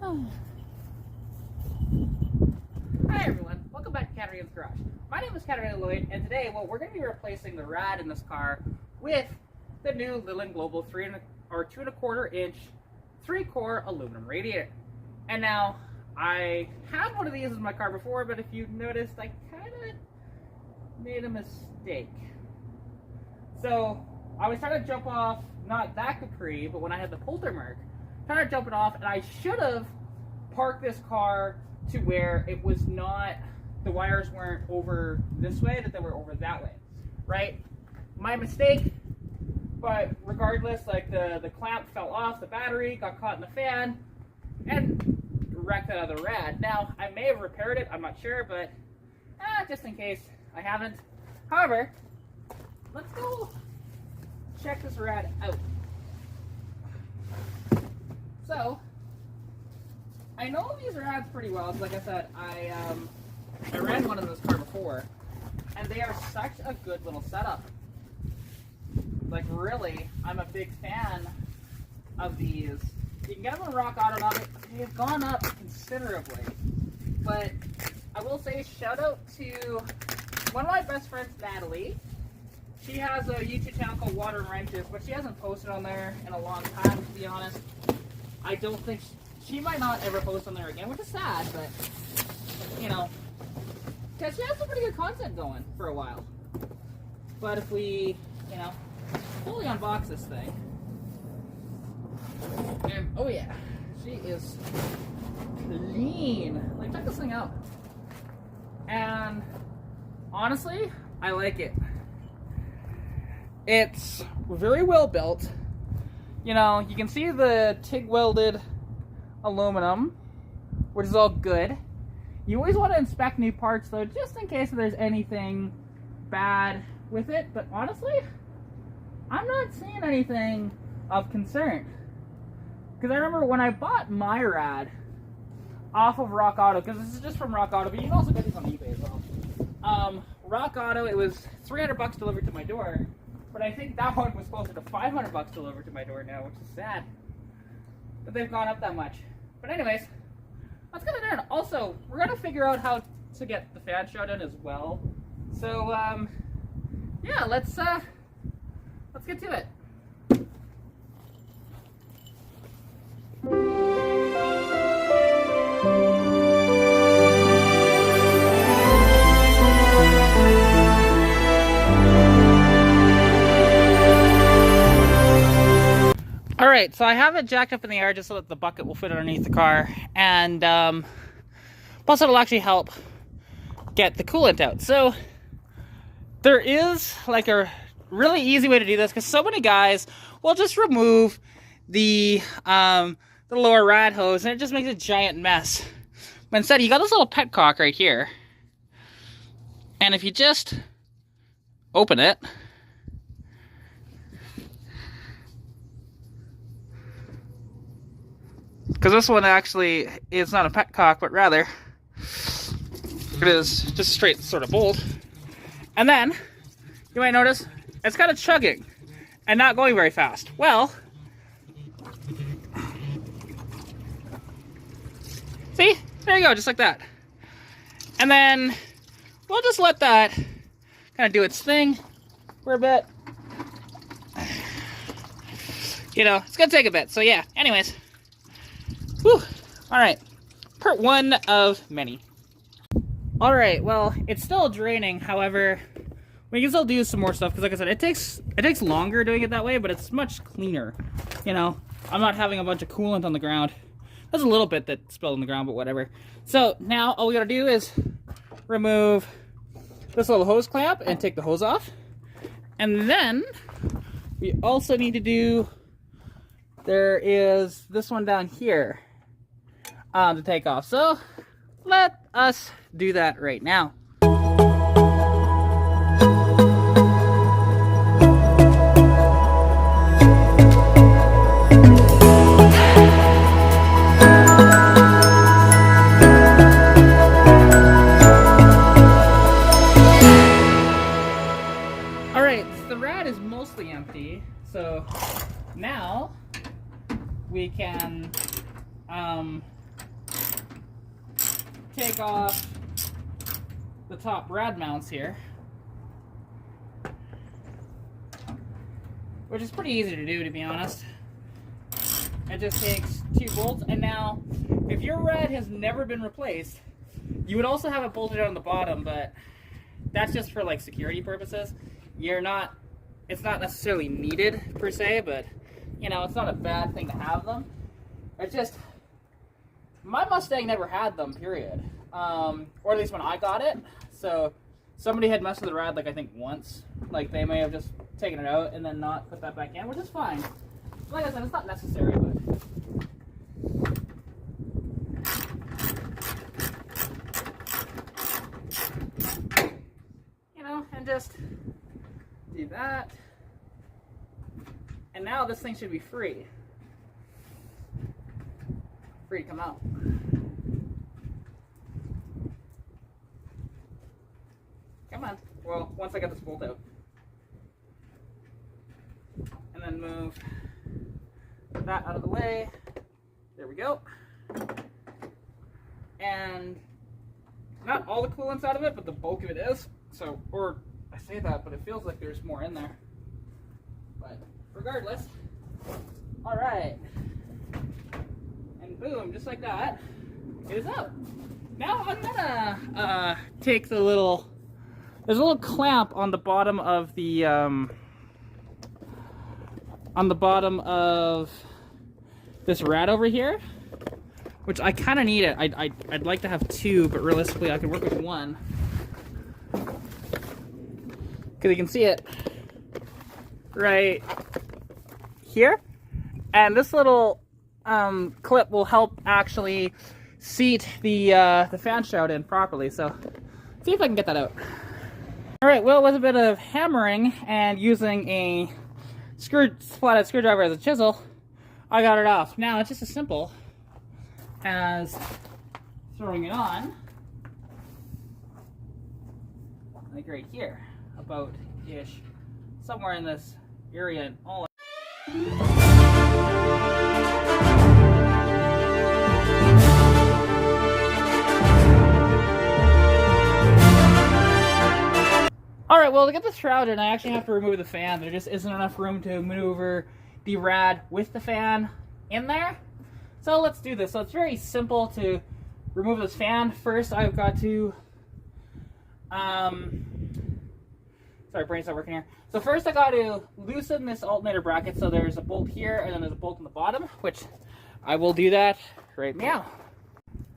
Hi everyone, welcome back to Katarina's Garage. My name is Katarina Lloyd, and today, well, we're going to be replacing the rad in this car with the new Leyland Global 2.25 inch 3-core aluminum radiator. And now, I had one of these in my car before, but if you noticed, I kind of made a mistake. So, I was trying to jump off, not that Capri, but when I had the Poltermark, trying to jump it off, and I should have parked this car to where it was not, the wires weren't over this way, that they were over that way, right? My mistake, but regardless, like the clamp fell off, the battery got caught in the fan, and wrecked out of the rad. Now, I may have repaired it, I'm not sure, but just in case I haven't. However, let's go check this rad out. So, I know these rads pretty well, because like I said, I ran one in this car before, and they are such a good little setup. Like really, I'm a big fan of these. You can get them on Rock Auto now, they have gone up considerably. But I will say shout out to one of my best friends, Natalie. She has a YouTube channel called Water and Wrenches, but she hasn't posted on there in a long time, to be honest. I don't think she might not ever post on there again, which is sad, but you know, because she has some pretty good content going for a while. But if we, you know, fully unbox this thing, and oh yeah, she is clean. Like, check this thing out. And honestly, I like it. It's very well built. You know, you can see the TIG welded aluminum, which is all good. You always want to inspect new parts though, just in case there's anything bad with it. But honestly, I'm not seeing anything of concern. Because I remember when I bought my rad off of Rock Auto, because this is just from Rock Auto, but you can also get these on eBay as well. Rock Auto, it was $300 delivered to my door. But I think that one was closer to $500 delivered to my door now, which is sad. But they've gone up that much. But anyways, let's get it done. Also, we're going to figure out how to get the fan shut in as well. So, yeah, let's get to it. Alright, so I have it jacked up in the air just so that the bucket will fit underneath the car, and plus it'll actually help get the coolant out. So there is like a really easy way to do this, because so many guys will just remove the lower rad hose and it just makes a giant mess. But instead, you got this little petcock right here, and if you just open it, because this one actually is not a petcock, but rather it is just a straight sort of bolt. And then you might notice it's kind of chugging and not going very fast. Well, see, there you go, just like that. And then we'll just let that kind of do its thing for a bit. You know, it's gonna take a bit. So yeah, anyways. Whew. Alright, part one of many. Alright, well, it's still draining, however, we can still do some more stuff, because like I said, it takes longer doing it that way, but it's much cleaner. You know, I'm not having a bunch of coolant on the ground. There's a little bit that spilled on the ground, but whatever. So now all we gotta do is remove this little hose clamp and take the hose off. And then we also need to do, there is this one down here to take off. So let us do that right now. So now we can take off the top rad mounts here, which is pretty easy to do, to be honest. It just takes 2 bolts, and now if your rad has never been replaced, you would also have it bolted on the bottom, but that's just for like security purposes. It's not necessarily needed per se, but you know, it's not a bad thing to have them. It's just, my Mustang never had them, period. Or at least when I got it. So somebody had messed with the rad, like I think once. Like they may have just taken it out and then not put that back in, which is fine. Like I said, it's not necessary, but you know, and just do that. And now this thing should be free. Free to come out. Come on. Well, once I get this bolt out. And then move that out of the way. There we go. And not all the coolant's out of it, but the bulk of it is. So, or I say that, but it feels like there's more in there. But regardless, all right. And boom, just like that, it is out. Now I'm gonna take the little, there's a little clamp on the bottom of the, this rad over here, which I kind of need it. I'd like to have 2, but realistically I can work with 1. Because you can see it right here. And this little clip will help actually seat the fan shroud in properly. So see if I can get that out. All right, well, with a bit of hammering and using a flathead screwdriver as a chisel, I got it off. Now it's just as simple as throwing it on, like right here, about-ish, somewhere in this area, and all. Alright, well, to get this shroud in, I actually have to remove the fan. There just isn't enough room to maneuver the rad with the fan in there. So let's do this. So it's very simple to remove this fan. First, I've got to... sorry, brain's not working here. So first I got to loosen this alternator bracket. So there's a bolt here, and then there's a bolt on the bottom, which I will do that right now.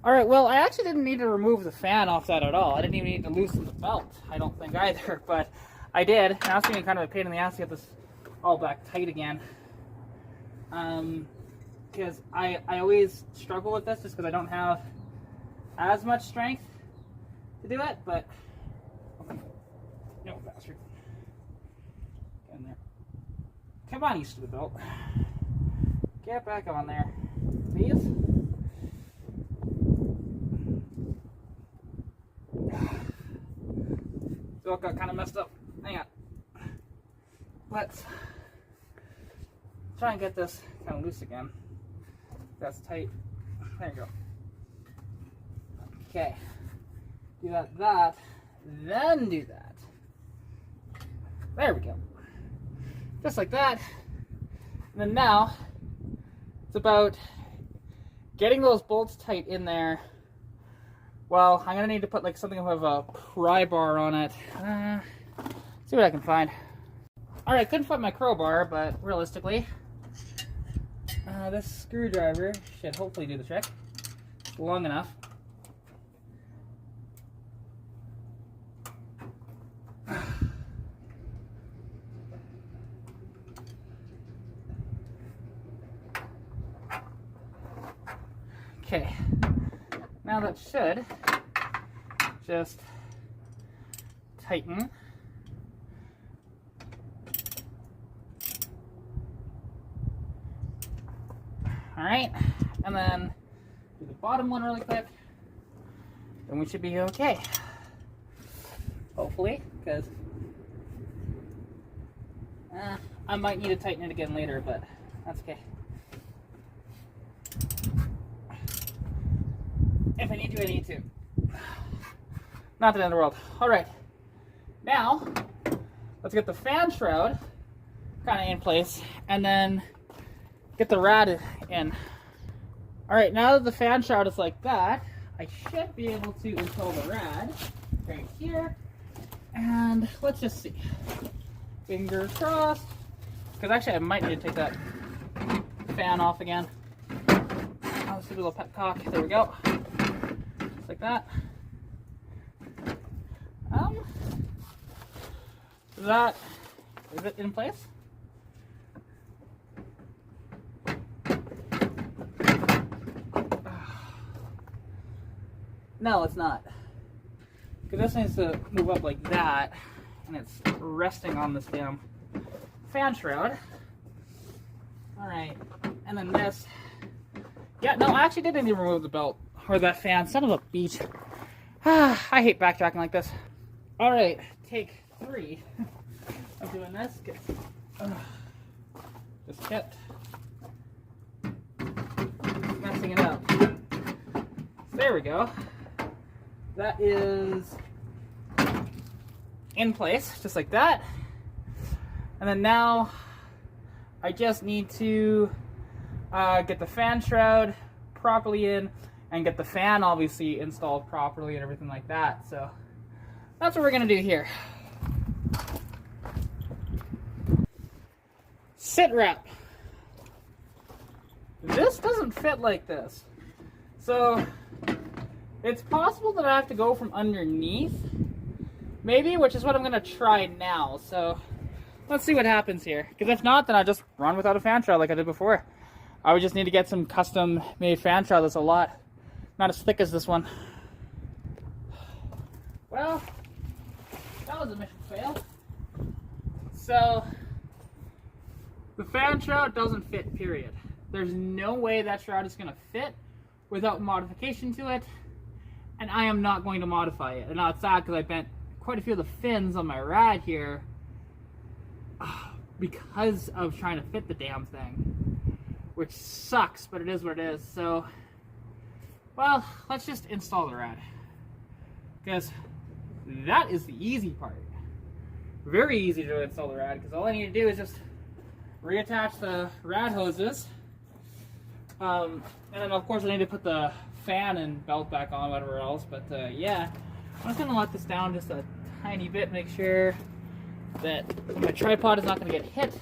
Alright, well, I actually didn't need to remove the fan off that at all. I didn't even need to loosen the belt, I don't think either, but I did. Now it's being kind of a pain in the ass to get this all back tight again. Because I always struggle with this just because I don't have as much strength to do it, but... No, bastard. Get in there. Come on, you stupid belt. Get back on there, please. Belt got kind of messed up. Hang on. Let's try and get this kind of loose again. That's tight. There you go. Okay. Do that, then do that. There we go. Just like that. And then now, it's about getting those bolts tight in there. Well, I'm going to need to put like something with a pry bar on it. See what I can find. Alright, couldn't find my crowbar, but realistically, this screwdriver should hopefully do the trick. It's long enough. Okay, now that should just tighten. All right, and then do the bottom one really quick, and we should be okay. Hopefully, because I might need to tighten it again later, but that's okay. If I need to, I need to. Not the end of the world. All right, now let's get the fan shroud kind of in place, and then get the rad in. All right, now that the fan shroud is like that, I should be able to install the rad right here. And let's just see. Fingers crossed. Because actually I might need to take that fan off again. Let's do a little pet cock. There we go. Just like that. Is it in place? No, it's not. Because this needs to move up like that, and it's resting on this damn fan shroud. Alright, and then this. Yeah, no, I actually didn't even remove the belt, or that fan. Son of a beach. I hate backtracking like this. Alright, take 3 of doing this. Just kept messing it up. There we go. That is in place, just like that. And then now I just need to get the fan shroud properly in and get the fan obviously installed properly and everything like that. So that's what we're gonna do here. Sit wrap. This doesn't fit like this. So it's possible that I have to go from underneath, maybe, which is what I'm gonna try now. So let's see what happens here. Because if not, then I just run without a fan shroud like I did before. I would just need to get some custom made fan shroud that's not as thick as this one. Well, that was a mission fail. So the fan shroud doesn't fit, period. There's no way that shroud is gonna fit without modification to it. And I am not going to modify it. And now it's sad because I bent quite a few of the fins on my rad here because of trying to fit the damn thing. Which sucks, but it is what it is. So, well, let's just install the rad. Because that is the easy part. Very easy to install the rad, because all I need to do is just reattach the rad hoses. And then of course I need to put the fan and belt back on, whatever else, but yeah, I'm just gonna let this down just a tiny bit, make sure that my tripod is not gonna get hit.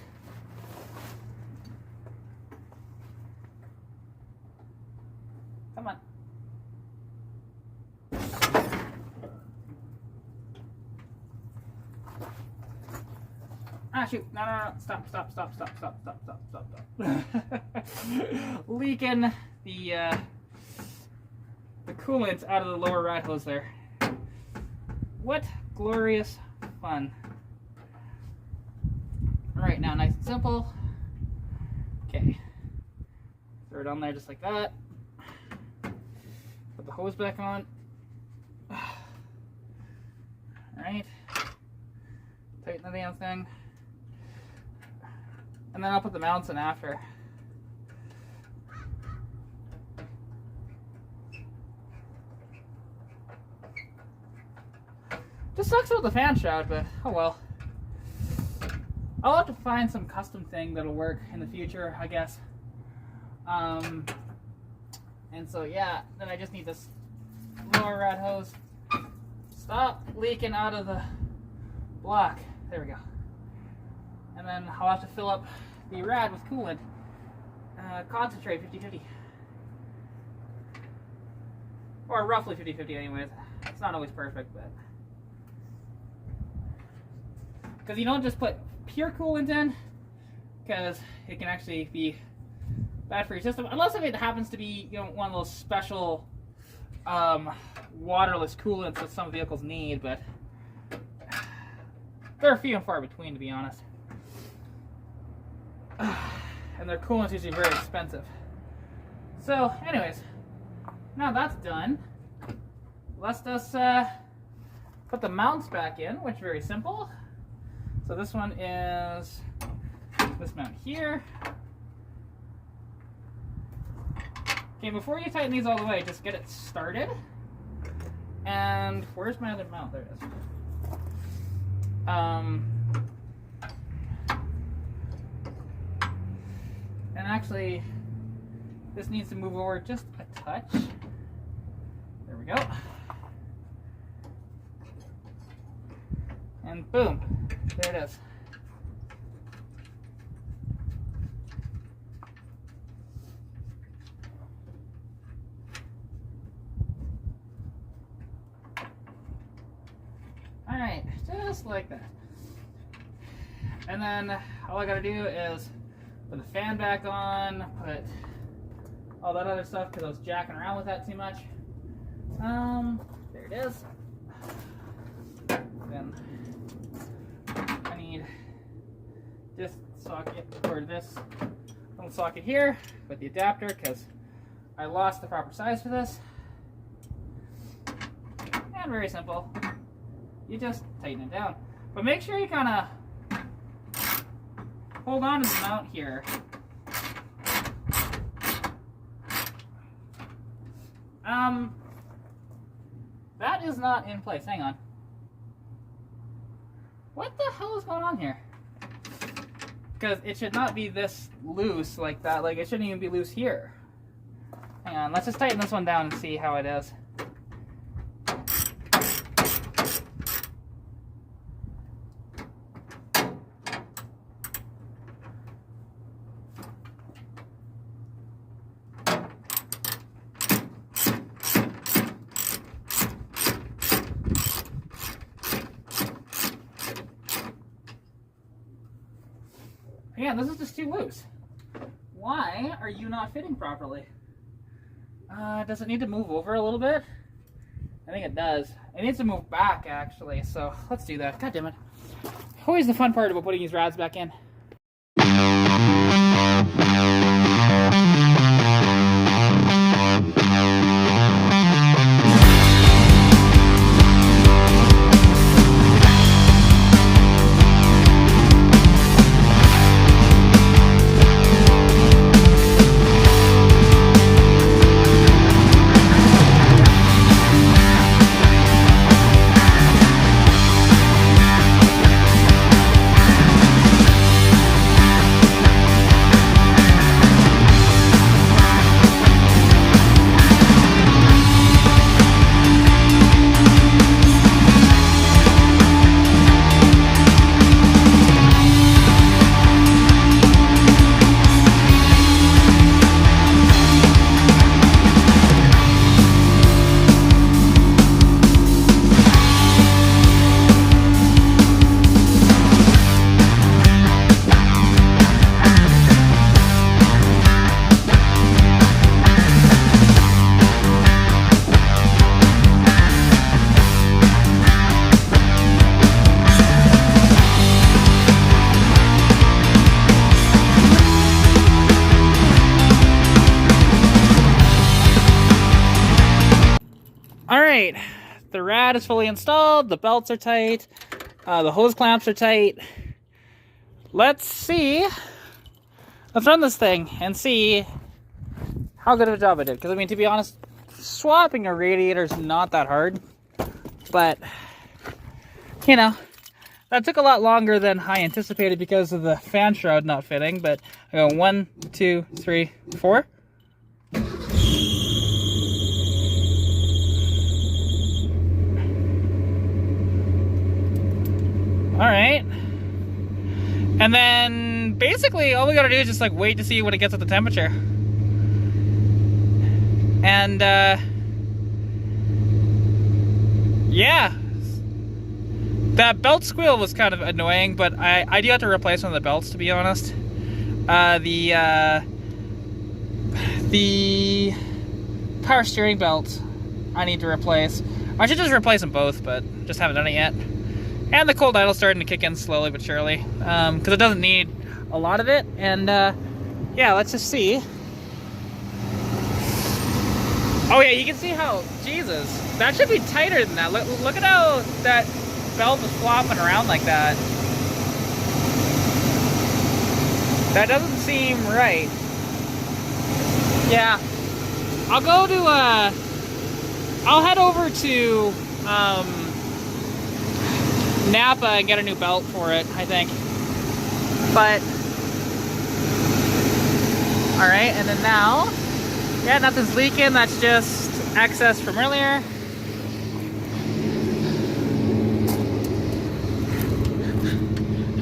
Come on. Ah, shoot. No. Stop. Leaking the coolant out of the lower rad hose there. What glorious fun. Alright, now nice and simple. Okay. Throw it on there just like that. Put the hose back on. Alright. Tighten the damn thing. And then I'll put the mounts in after. Just sucks about the fan shroud, but oh well. I'll have to find some custom thing that'll work in the future, I guess. And so yeah, then I just need this lower rad hose. Stop leaking out of the block. There we go. And then I'll have to fill up the rad with coolant. Concentrate 50-50. Or roughly 50-50 anyways. It's not always perfect, but... Because you don't just put pure coolant in, because it can actually be bad for your system. Unless if it happens to be, you know, one of those special waterless coolants that some vehicles need, but they're few and far between, to be honest. And their coolant's usually very expensive. So, anyways, now that's done. Let's just put the mounts back in, which is very simple. So this one is this mount here. Okay, before you tighten these all the way, just get it started. And where's my other mount? There it is. And actually, this needs to move over just a touch. There we go. And boom, there it is. All right, just like that. And then all I gotta do is put the fan back on, put all that other stuff because I was jacking around with that too much. There it is. Then I need this socket, or this little socket here with the adapter because I lost the proper size for this. And very simple. You just tighten it down. But make sure you kind of hold on to the mount here. That is not in place. Hang on. What the hell is going on here? Because it should not be this loose like that. Like, it shouldn't even be loose here. Hang on. Let's just tighten this one down and see how it is. Again, this is just too loose. Why are you not fitting properly? Does it need to move over a little bit? I think it does. It needs to move back, actually, so let's do that. God damn it. Always the fun part about putting these rads back in. Alright, the rad is fully installed, the belts are tight, the hose clamps are tight. Let's run this thing and see how good of a job I did. Because, I mean, to be honest, swapping a radiator is not that hard. But, you know, that took a lot longer than I anticipated because of the fan shroud not fitting. But I go 1, 2, 3, 4. Alright. And then basically all we gotta do is just like wait to see when it gets at the temperature. And yeah. That belt squeal was kind of annoying, but I do have to replace one of the belts, to be honest. The power steering belt I need to replace. I should just replace them both, but just haven't done it yet. And the cold idle's starting to kick in slowly but surely, because it doesn't need a lot of it. And yeah, let's just see. Oh yeah, you can see how, Jesus, that should be tighter than that. Look at how that belt is flopping around like that. That doesn't seem right. Yeah, I'll go to I'll head over to Napa and get a new belt for it, I think. But all right, and then now, yeah, nothing's leaking. That's just excess from earlier.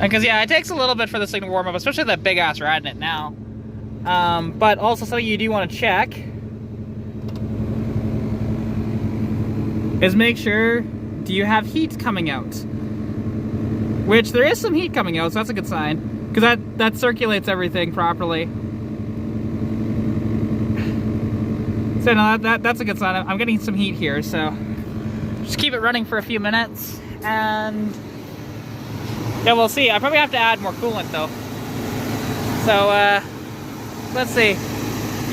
Because yeah, it takes a little bit for this thing to warm up, especially that big ass rad in it now. But also something you do want to check is make sure, do you have heat coming out? Which there is some heat coming out, so that's a good sign, because that circulates everything properly. So no, that's a good sign. I'm getting some heat here, so just keep it running for a few minutes, and yeah, we'll see. I probably have to add more coolant though. So let's see.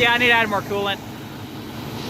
Yeah, I need to add more coolant.